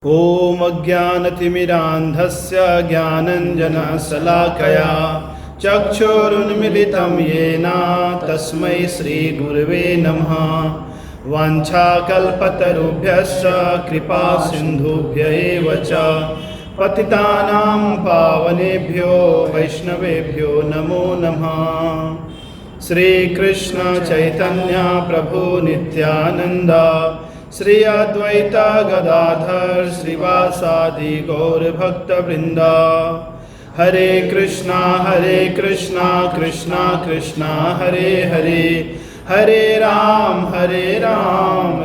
ॐ अज्ञानतिमिरान्धस्य ज्ञानञ्जनशलाकया चक्षुरुन्मिलितं येन तस्मै श्रीगुरवे नमः। वाञ्छाकल्पतरुभ्यश्च कृपासिन्धुभ्य एव च पतितानां पावनेभ्यो वैष्णवेभ्यो नमो नमः। श्रीकृष्ण चैतन्य प्रभु नित्यानन्द श्री अद्वैत गदाधर श्रीवासादि गौरभक्तवृंद। हरे कृष्णा कृष्णा कृष्णा हरे हरे, हरे राम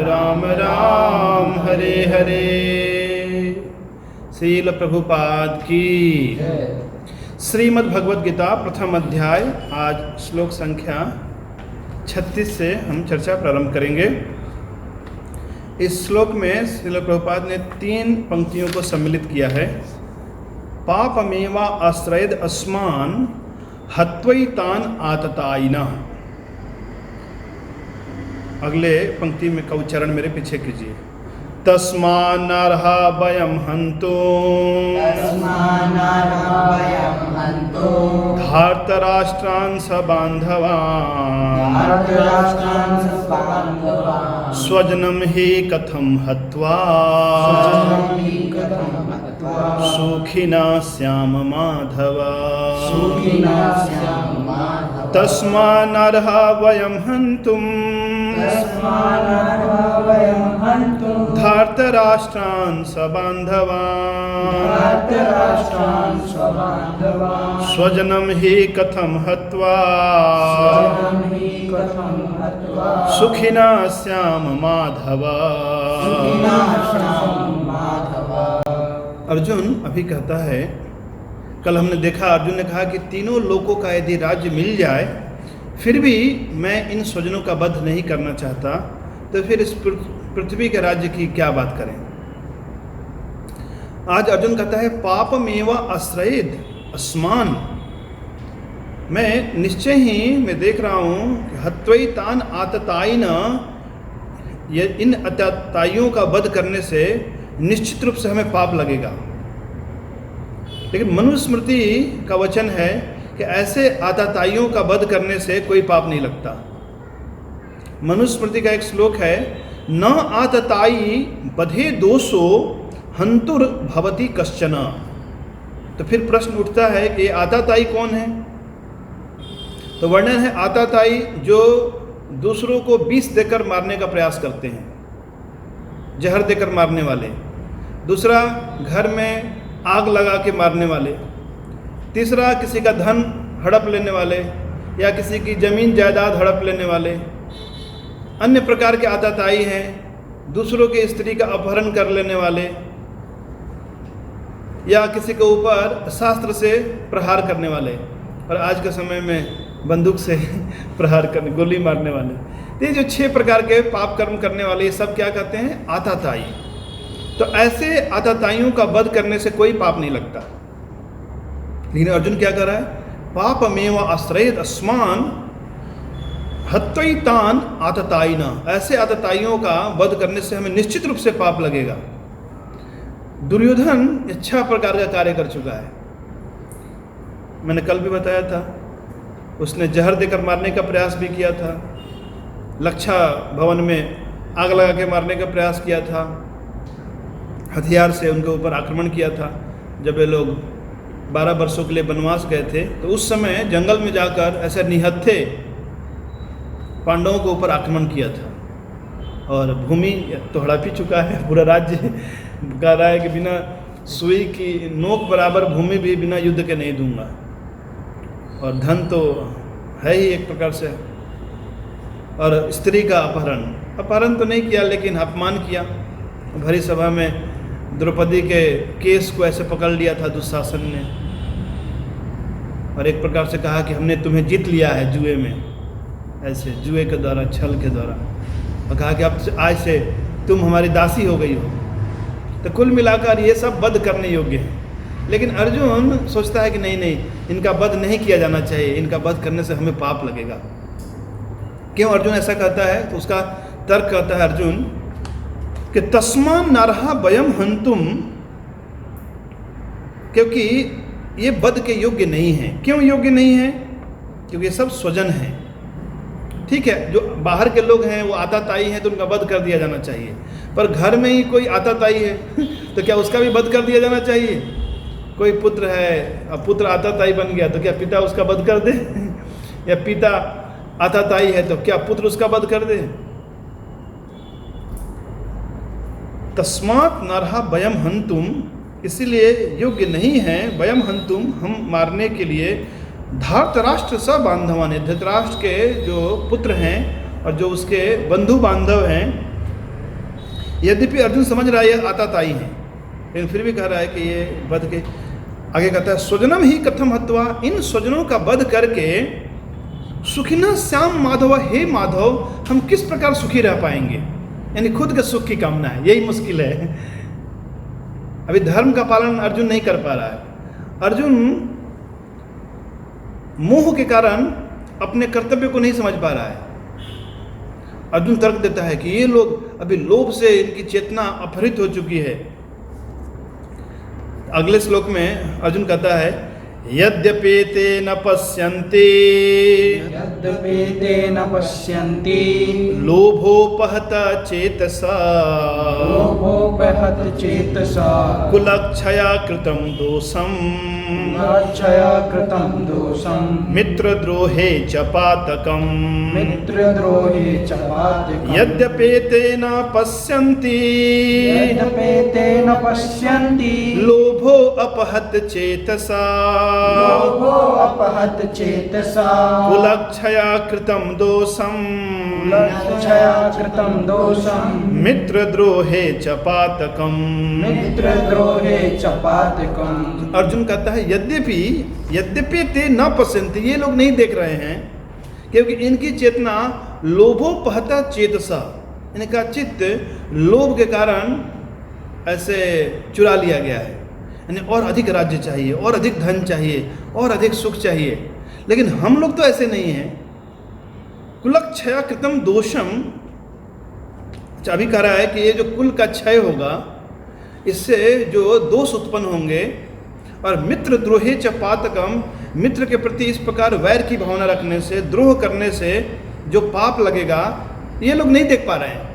राम राम हरे हरे। श्रील प्रभुपाद की। श्रीमद् भगवद गीता प्रथम अध्याय, आज श्लोक संख्या 36 से हम चर्चा प्रारंभ करेंगे। इस श्लोक में श्रील प्रभुपाद ने 3 पंक्तियों को सम्मिलित किया है। पापमेवा आश्रयद अस्मान हत्वैतान आततायिनः। अगले पंक्ति में का उच्चारण मेरे पीछे कीजिए। तस्मान्नर्हा वयं हन्तुं धार्तराष्ट्रान् सबान्धवान् स्वजनं हि कथं हत्वा सुखिनः स्याम माधव। तस्मान्नर्हा वयं हन्तुं धार्तराष्ट्रान् सबान्धवान् स्वजनं हि कथं हत्वा सुखिनः स्याम माधव। अर्जुन अभी कहता है, कल हमने देखा अर्जुन ने कहा कि तीनों लोकों का यदि राज्य मिल जाए फिर भी मैं इन स्वजनों का वध नहीं करना चाहता, तो फिर इस पृथ्वी के राज्य की क्या बात करें। आज अर्जुन कहता है पापमेवा आश्रयेद अस्मान। मैं निश्चय ही मैं देख रहा हूँ कि हत्वैतान आततायिन, इन अत्याताइयों का वध करने से निश्चित रूप से हमें पाप लगेगा। लेकिन मनुस्मृति का वचन है कि ऐसे आतताइयों का वध करने से कोई पाप नहीं लगता। मनुस्मृति का एक श्लोक है, न आतताई बधे दोषो हंतुर भवति कश्चन। तो फिर प्रश्न उठता है कि आतताई कौन है। तो वर्णन है आतताई जो दूसरों को विष देकर मारने का प्रयास करते हैं, जहर देकर मारने वाले। दूसरा, घर में आग लगा के मारने वाले। तीसरा, किसी का धन हड़प लेने वाले या किसी की जमीन जायदाद हड़प लेने वाले। अन्य प्रकार के आतताई हैं, दूसरों की स्त्री का अपहरण कर लेने वाले या किसी के ऊपर शास्त्र से प्रहार करने वाले, और आज के समय में बंदूक से प्रहार करने, गोली मारने वाले। ये जो 6 प्रकार के पाप कर्म करने वाले, ये सब क्या कहते हैं? आतताई। तो ऐसे आतताइयों का वध करने से कोई पाप नहीं लगता। लेकिन अर्जुन क्या कर रहा है? पापमेव आश्रयेद अस्मान हत्वैतान आततायिना। ऐसे आतताइयों का वध करने से हमें निश्चित रूप से पाप लगेगा। दुर्योधन 6 प्रकार का कार्य कर चुका है। मैंने कल भी बताया था, उसने जहर देकर मारने का प्रयास भी किया था, लक्षा भवन में आग लगा के मारने का प्रयास किया था, हथियार से उनके ऊपर आक्रमण किया था। जब ये लोग 12 वर्षों के लिए वनवास गए थे तो उस समय जंगल में जाकर ऐसे निहत्थे पांडवों के ऊपर आक्रमण किया था। और भूमि तो हड़प ही चुका है, पूरा राज्य कह रहा है कि बिना सुई की नोक बराबर भूमि भी बिना युद्ध के नहीं दूंगा। और धन तो है ही एक प्रकार से। और स्त्री का अपहरण तो नहीं किया, लेकिन अपमान किया। भरी सभा में द्रौपदी के केस को ऐसे पकड़ लिया था दुशासन ने, और एक प्रकार से कहा कि हमने तुम्हें जीत लिया है जुए में, ऐसे जुए के द्वारा, छल के द्वारा, और कहा कि अब आज से तुम हमारी दासी हो गई हो। तो कुल मिलाकर ये सब वध करने योग्य है। लेकिन अर्जुन सोचता है कि नहीं, इनका वध नहीं किया जाना चाहिए, इनका वध करने से हमें पाप लगेगा। क्यों अर्जुन ऐसा कहता है? तो उसका तर्क कहता है अर्जुन कि तस्मान नरहा वयम हंतुम, क्योंकि ये वध के योग्य नहीं है। क्यों योग्य नहीं है? क्योंकि ये सब स्वजन हैं। ठीक है, जो बाहर के लोग हैं वो आताताई हैं तो उनका वध कर दिया जाना चाहिए, पर घर में ही कोई आताताई है तो क्या उसका भी वध कर दिया जाना चाहिए? कोई पुत्र है, अब पुत्र आताताई बन गया तो क्या पिता उसका वध कर दे? या पिता आताताई है तो क्या पुत्र उसका वध कर दे? तस्मात् नरहा वयम हंतुम, इसीलिए योग्य नहीं है वयम हंतुम, हम मारने के लिए, धृतराष्ट्र स बांधवान, धृतराष्ट्र के जो पुत्र हैं और जो उसके बंधु बांधव हैं। यद्यपि अर्जुन समझ रहा है ये आताताई हैं, लेकिन फिर भी कह रहा है कि ये वध के, आगे कहता है स्वजनम ही कथम हत्वा, इन स्वजनों का वध करके सुखिना श्याम माधव, हे माधव हम किस प्रकार सुखी रह पाएंगे? यानी खुद के सुख की कामना है, यही मुश्किल है। अभी धर्म का पालन अर्जुन नहीं कर पा रहा है। अर्जुन मोह के कारण अपने कर्तव्य को नहीं समझ पा रहा है। अर्जुन तर्क देता है कि ये लोग अभी लोभ से इनकी चेतना अपहरित हो चुकी है। अगले श्लोक में अर्जुन कहता है यद्यपि ते न पश्यन्ति, यद्यपि ते न पश्यन्ति, लोभोपहत चेतसा, लोभोपहत चेतसा, कुलक्षया कृतं दोषं, कुलक्षया कृतं दोषं, मित्रद्रोहे च पातकम्, मित्रद्रोहे च पातकम्। यद्यपि ते न पश्यन्ति, यद्यपि ते न पश्यन्ति, लोभो अपहत चेतसा, लोभो अपहत चेतसा, कुलक्षया कृतं दोषं, कुलक्षया कृतं दोषं, मित्रद्रोहे च पातकम्, मित्रद्रोहे च पातकम्। अर्जुन कहता है यद्यपि ते न पश्यन्ति, ये लोग नहीं देख रहे हैं क्योंकि इनकी चेतना लोभोपहता चेतसा, इनका चित्त लोभ के कारण ऐसे चुरा लिया गया है। यानी और अधिक राज्य चाहिए, और अधिक धन चाहिए, और अधिक सुख चाहिए। लेकिन हम लोग तो ऐसे नहीं हैं। कुलक्षया कृतम दोषम, अभी कह रहा है कि ये जो कुल का क्षय होगा इससे जो दोष उत्पन्न होंगे, और मित्र द्रोहे च पातकम, मित्र के प्रति इस प्रकार वैर की भावना रखने से, द्रोह करने से जो पाप लगेगा, ये लोग नहीं देख पा रहे हैं।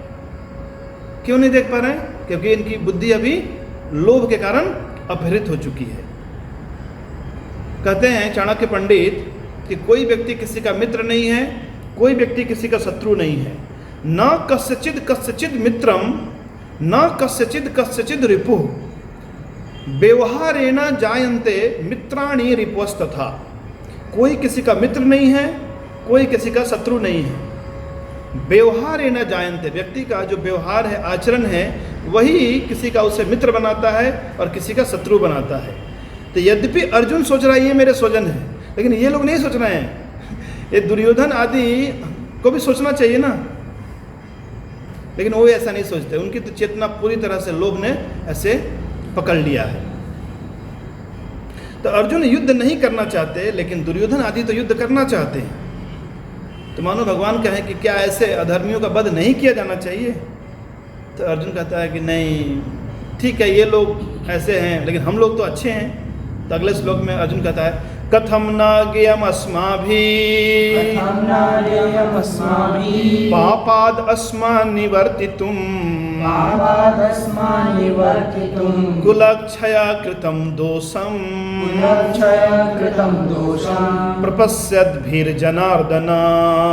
क्यों नहीं देख पा रहे हैं? क्योंकि इनकी बुद्धि अभी लोभ के कारण अपहरित हो चुकी है। कहते हैं चाणक्य पंडित कि कोई व्यक्ति किसी का मित्र नहीं है, कोई व्यक्ति किसी का शत्रु नहीं है। न कस्यचिद कस्यचिद मित्रम, न कस्यचिद कस्यचिद रिपुः, व्यवहारेण जायन्ते मित्राणि रिपुस्तथा। कोई किसी का मित्र नहीं है, कोई किसी का शत्रु नहीं है। व्यवहारेण जायन्ते, व्यक्ति का जो व्यवहार है, आचरण है, वही किसी का उसे मित्र बनाता है और किसी का शत्रु बनाता है। तो यद्यपि अर्जुन सोच रहा है ये मेरे स्वजन है, लेकिन ये लोग नहीं सोच रहे हैं। ये दुर्योधन आदि को भी सोचना चाहिए ना, लेकिन वो ऐसा नहीं सोचते। उनकी तो चेतना पूरी तरह से लोभ ने ऐसे पकड़ लिया है। तो अर्जुन युद्ध नहीं करना चाहते, लेकिन दुर्योधन आदि तो युद्ध करना चाहते हैं। तो मानो भगवान कहें कि क्या ऐसे अधर्मियों का वध नहीं किया जाना चाहिए? तो अर्जुन कहता है कि नहीं, ठीक है ये लोग ऐसे हैं, लेकिन हम लोग तो अच्छे हैं। तो अगले श्लोक में अर्जुन कहता है कथम न ज्ञेयम् अस्माभिः, कथं न ज्ञेयम् अस्माभिः, पापाद् अस्मान् निवर्तितुं, पापाद् अस्मान् निवर्तितुं, कुलक्षया कृतं दोषं, कुलक्षया कृतं दोषं, प्रपश्यद्भिर्जनार्दन,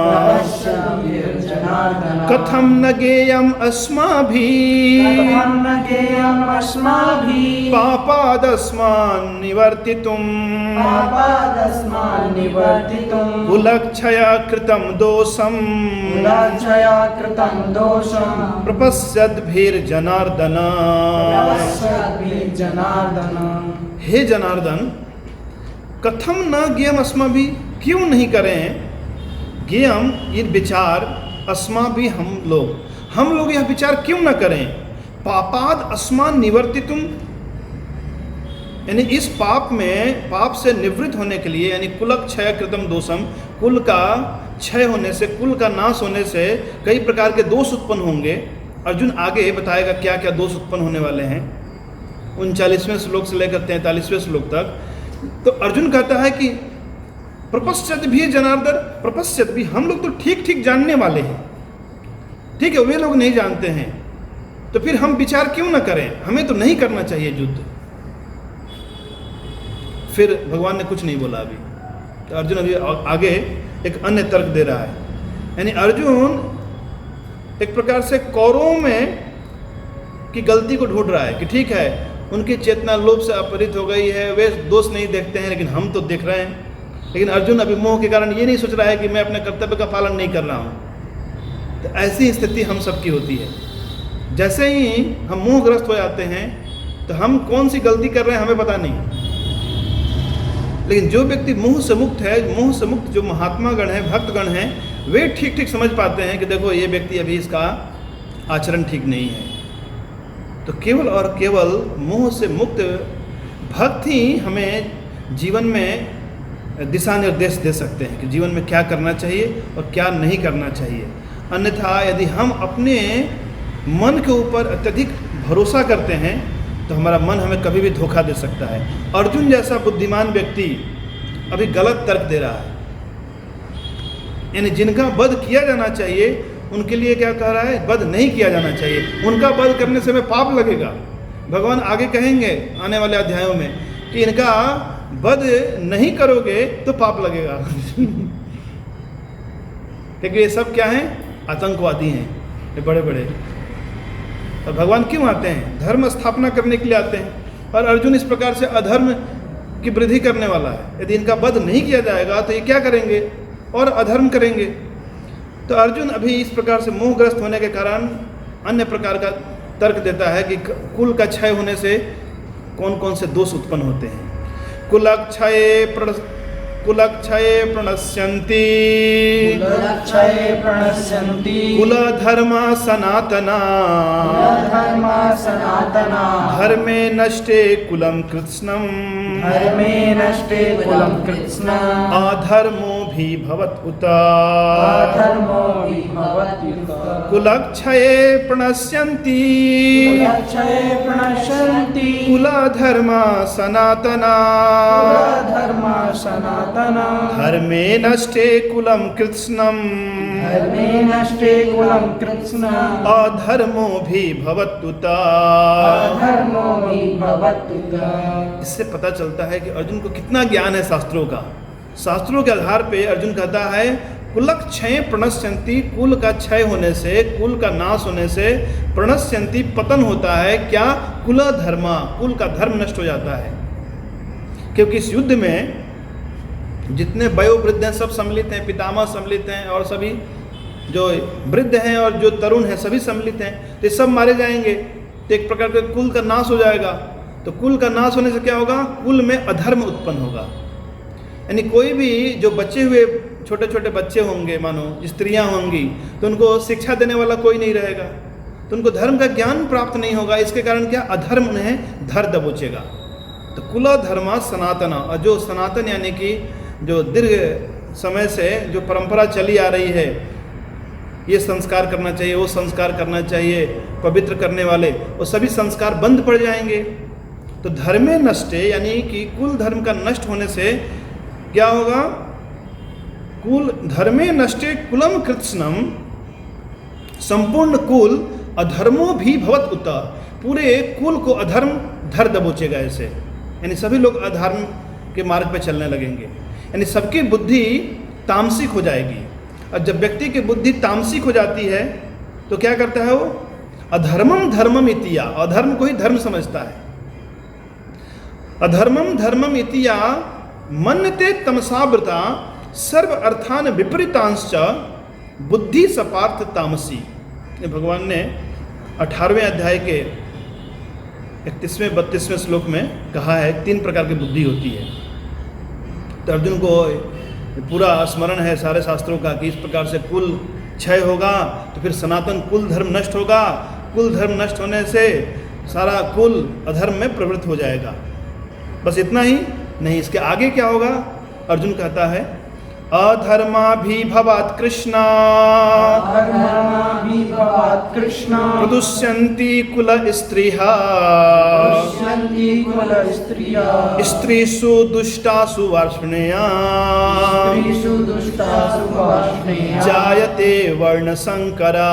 प्रपश्यद्भिर्जनार्दन। कथं न ज्ञेयम् अस्माभिः, कथं न ज्ञेयम् अस्माभिः, पापाद् अस्मान् निवर्तितुं, पापाद् अस्मान् निवर्तितुं, कुलक्षया कृतं दोषं, कुलक्षया कृतं दोषं, प्रपश्यद्भिर्जनार्दन। प्रपश्यद्भिर्जनार्दन। हे जनार्दन, कथम न ज्ञेयम् अस्माभिः, क्यों नहीं करें ज्ञेयम् ये विचार, अस्माभिः हम लोग यह विचार क्यों न करें? पापाद् अस्मान् निवर्तितुं, यानी इस पाप से निवृत्त होने के लिए, यानी कुलक्षय कृतम दोषम, कुल का क्षय होने से, कुल का नाश होने से कई प्रकार के दोष उत्पन्न होंगे। अर्जुन आगे बताएगा क्या क्या दोष उत्पन्न होने वाले हैं 39वें श्लोक से लेकर 43वें श्लोक तक। तो अर्जुन कहता है कि प्रपश्यत भी जनार्दन, प्रपश्यत भी, हम लोग तो ठीक ठीक जानने वाले हैं, ठीक है, वे लोग नहीं जानते हैं, तो फिर हम विचार क्यों ना करें, हमें तो नहीं करना चाहिए युद्ध। फिर भगवान ने कुछ नहीं बोला अभी, तो अर्जुन अभी आगे एक अन्य तर्क दे रहा है। यानी अर्जुन एक प्रकार से कौरवों में की गलती को ढूंढ रहा है कि ठीक है, उनकी चेतना लोभ से अपहरित हो गई है, वे दोष नहीं देखते हैं, लेकिन हम तो देख रहे हैं। लेकिन अर्जुन अभी मोह के कारण ये नहीं सोच रहा है कि मैं अपने कर्तव्य का पालन नहीं कर रहा हूँ। तो ऐसी स्थिति हम सबकी होती है। जैसे ही हम मोहग्रस्त हो जाते हैं तो हम कौन सी गलती कर रहे हैं हमें पता नहीं। लेकिन जो व्यक्ति मोह से मुक्त है, मोह से मुक्त जो महात्मागण हैं, भक्तगण हैं, वे ठीक ठीक समझ पाते हैं कि देखो ये व्यक्ति अभी इसका आचरण ठीक नहीं है। तो केवल और केवल मोह से मुक्त भक्त ही हमें जीवन में दिशा निर्देश दे सकते हैं कि जीवन में क्या करना चाहिए और क्या नहीं करना चाहिए। अन्यथा यदि हम अपने मन के ऊपर अत्यधिक भरोसा करते हैं तो हमारा मन हमें कभी भी धोखा दे सकता है। अर्जुन जैसा बुद्धिमान व्यक्ति अभी गलत तर्क दे रहा है, यानी जिनका वध किया जाना चाहिए उनके लिए क्या कह रहा है, वध नहीं किया जाना चाहिए, उनका वध करने से हमें पाप लगेगा। भगवान आगे कहेंगे आने वाले अध्यायों में कि इनका वध नहीं करोगे तो पाप लगेगा क्योंकि ये सब क्या हैं, आतंकवादी हैं, ये बड़े बड़े। और भगवान क्यों आते हैं, धर्म स्थापना करने के लिए आते हैं। और अर्जुन इस प्रकार से अधर्म की वृद्धि करने वाला है। यदि इनका वध नहीं किया जाएगा तो ये क्या करेंगे, और अधर्म करेंगे। तो अर्जुन अभी इस प्रकार से मोहग्रस्त होने के कारण अन्य प्रकार का तर्क देता है कि कुल का क्षय होने से कौन कौन से दोष उत्पन्न होते हैं। कुलक्षये प्रणश्यन्ति कुलधर्मा सनातना धर्मे नष्टे कुलं कृत्स्नम् अधर्मो भी भवत् उत कुलक्षये प्रणश्यन्ति कुलधर्मा सनातना धर्मे नष्टे कुलं कृत्स्नम् अधर्मो भी भवत्युत। इससे पता चलता है कि अर्जुन को कितना ज्ञान है शास्त्रों का। शास्त्रों के आधार पे अर्जुन कहता है कुलक्षय प्रणश्यन्ति, कुल का क्षय होने से, कुल का नाश होने से प्रणश्यन्ति पतन होता है। क्या, कुल धर्मा, कुल का धर्म नष्ट हो जाता है। क्योंकि इस युद्ध में जितने वयोवृद्ध हैं सब सम्मिलित हैं, पितामह सम्मिलित हैं, और सभी जो वृद्ध हैं और जो तरुण हैं सभी सम्मिलित हैं। तो ये सब मारे जाएंगे तो एक प्रकार का कुल का नाश हो जाएगा। तो कुल का नाश होने से क्या होगा, कुल में अधर्म उत्पन्न होगा। यानी कोई भी जो बचे हुए छोटे छोटे बच्चे होंगे, मानो स्त्रियां होंगी, तो उनको शिक्षा देने वाला कोई नहीं रहेगा, तो उनको धर्म का ज्ञान प्राप्त नहीं होगा। इसके कारण क्या, अधर्म उन्हें धर दबोचेगा। तो कुल धर्मा सनातना, और जो सनातन यानी कि जो दीर्घ समय से जो परंपरा चली आ रही है, ये संस्कार करना चाहिए, वो संस्कार करना चाहिए, पवित्र करने वाले, वो सभी संस्कार बंद पड़ जाएंगे। तो धर्मे नष्टे यानी कि कुल धर्म का नष्ट होने से क्या होगा, कुल धर्मे नष्टे कुलम कृत्स्नम, संपूर्ण कुल अधर्मो भी भवत उत, पूरे कुल को अधर्म धर दबोचेगा ऐसे। यानी सभी लोग अधर्म के मार्ग पे चलने लगेंगे, यानी सबकी बुद्धि तामसिक हो जाएगी। और जब व्यक्ति की बुद्धि तामसिक हो जाती है तो क्या करता है वो, अधर्मम धर्मम इतिया, अधर्म को ही धर्म समझता है। अधर्मम धर्मम इतिया मन्यते तमसावृता सर्व अर्थान विपरीतांश्च बुद्धि सपार्थ तामसी। ये भगवान ने 18वें अध्याय के 31वें-32वें श्लोक में कहा है 3 प्रकार की बुद्धि होती है। तो अर्जुन को पूरा स्मरण है सारे शास्त्रों का कि इस प्रकार से कुल क्षय होगा तो फिर सनातन कुल धर्म नष्ट होगा, कुल धर्म नष्ट होने से सारा कुल अधर्म में प्रवृत्त हो जाएगा। बस इतना ही नहीं, इसके आगे क्या होगा, अर्जुन कहता है अधर्माभिभवात् कृष्णा अधर्माभिभवात् कृष्णा प्रदुष्यन्ति कुल स्त्रियः पश्यन्ति कुलस्त्रियः स्त्रीषु दुष्टासु वार्ष्णेया स्त्रीषु दुष्टासु वार्ष्णेया जायते वर्णसंकरा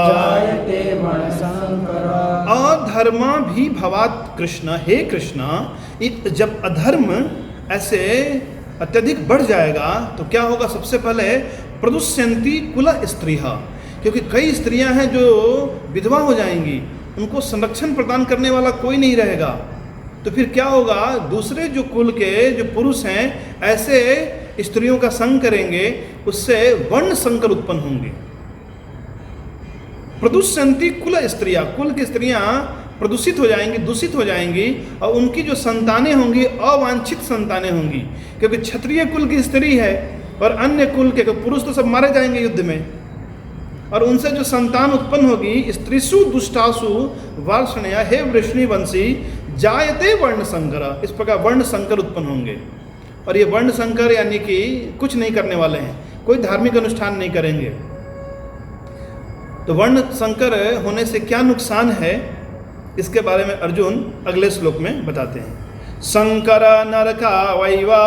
जायते वर्णसंकरा। अधर्माभिभवात् कृष्ण, हे कृष्ण, जब अधर्म ऐसे अत्यधिक बढ़ जाएगा तो क्या होगा? सबसे पहले प्रदुष्यन्ति कुल स्त्रियः, क्योंकि कई स्त्रियां हैं जो विधवा हो जाएंगी, उनको संरक्षण प्रदान करने वाला कोई नहीं रहेगा। तो फिर क्या होगा? दूसरे जो कुल के जो पुरुष हैं ऐसे स्त्रियों का संग करेंगे, उससे वर्ण संकर उत्पन्न होंगे। प्रदुष्यन्ति कुल स्त्रियां, कुल की स्त्रियां प्रदूषित हो जाएंगी, दूषित हो जाएंगी, और उनकी जो संतानें होंगी अवांछित संतानें होंगी, क्योंकि क्षत्रिय कुल की स्त्री है और अन्य कुल के पुरुष तो सब मारे जाएंगे युद्ध में, और उनसे जो संतान उत्पन्न होगी स्त्रीषु दुष्टासु वार्ष्णेया, हे वृष्णिवंशी, जायते वर्ण संकर, इस प्रकार वर्ण संकर उत्पन्न होंगे। और ये वर्ण संकर यानी कि कुछ नहीं करने वाले हैं, कोई धार्मिक अनुष्ठान नहीं करेंगे। तो वर्ण संकर होने से क्या नुकसान है, इसके बारे में अर्जुन अगले श्लोक में बताते हैं। संकर नरका वैवा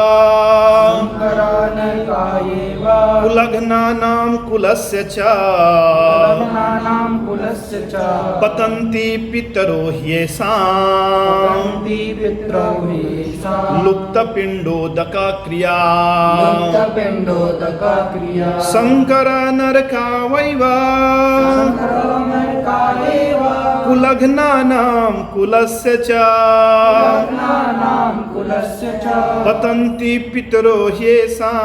कुलघ्नानां कुलस्य च पतन्ति पितरो ह्येषां लुप्तपिण्डोदका क्रिया। संकर नरका वैवा कुलघ्नानां कुलस्य च पतन्ति पितरो ह्येषां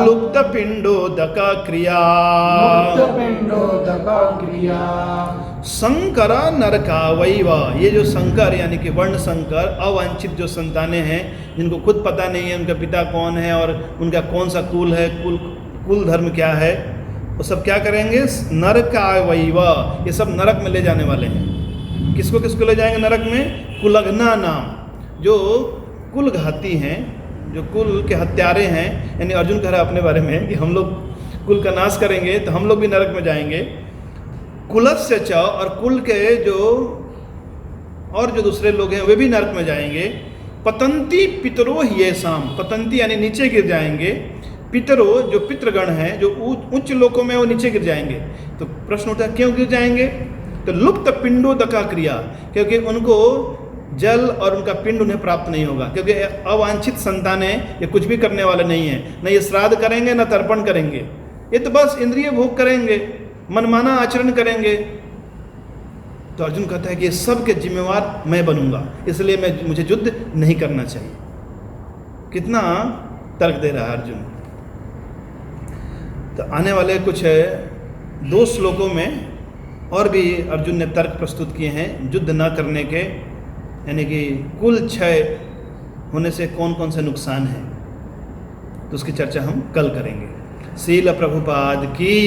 लुप्तपिण्डोदका क्रिया। संकर नरका वैवा, ये जो संकर यानी कि वर्ण संकर, अवांछित जो संतानें हैं जिनको खुद पता नहीं है उनका पिता कौन है और उनका कौन सा कुल है, कुल धर्म क्या है, वो सब क्या करेंगे? नरका वैवा, ये सब नरक में ले जाने वाले हैं। किसको किसको ले जाएंगे नरक में? कुलघ्ना नाम, जो कुल घाती हैं, जो कुल के हत्यारे हैं। यानी अर्जुन कह रहा है अपने बारे में कि हम लोग कुल का नाश करेंगे तो हम लोग भी नरक में जाएंगे। कुलस्य च, और कुल के जो और जो दूसरे लोग हैं वे भी नरक में जाएंगे। पतंती पितरो ह्येषां, पतंती यानी नीचे गिर जाएंगे, पितरो जो पितृगण हैं जो उच्च लोकों में वो नीचे गिर जाएंगे। तो प्रश्न उठा क्यों गिर जाएंगे? तो लुप्त पिंडोदका क्रिया, क्योंकि उनको जल और उनका पिंड उन्हें प्राप्त नहीं होगा, क्योंकि अवांछित संतानें ये कुछ भी करने वाले नहीं हैं, न ये श्राद्ध करेंगे न तर्पण करेंगे, ये तो बस इंद्रिय भोग करेंगे, मनमाना आचरण करेंगे। तो अर्जुन कहता है कि ये सब के जिम्मेवार मैं बनूंगा, इसलिए मुझे युद्ध नहीं करना चाहिए। कितना तर्क दे रहा है अर्जुन। तो आने वाले कुछ 2 श्लोकों में और भी अर्जुन ने तर्क प्रस्तुत किए हैं युद्ध न करने के, यानी कि कुल क्षय होने से कौन कौन से नुकसान हैं, तो उसकी चर्चा हम कल करेंगे। श्रील प्रभुपाद की।